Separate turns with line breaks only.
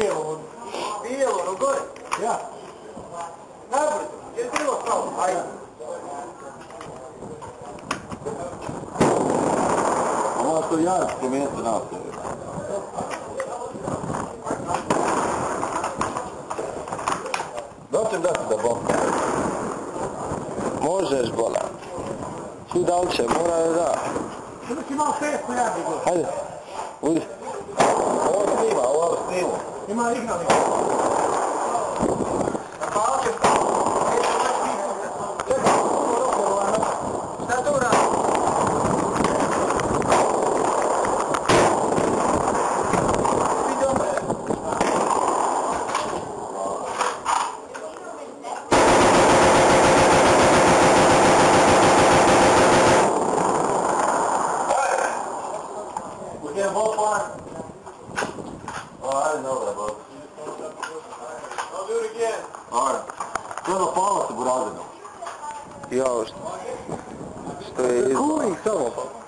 bijelo ono.
Bijelo, ono gore?
Ja.
Najbolje, je li bilo stalo? Ajde.
Ovo to ja spomenuti na to. Doćem dati da bomba.
Možeš, bola. Svi da li će, mora da.
Sada si imao 600 jardi gore.
Hajde, budi.
Ovo snima.
Ima igrali.
Šta to radi?
We get a ball fire. Oh, I didn't know that, bro.
I'll do it again.
Alright. Treba palo se burazino.
Jao, što je izbao.
Kuri samo pa.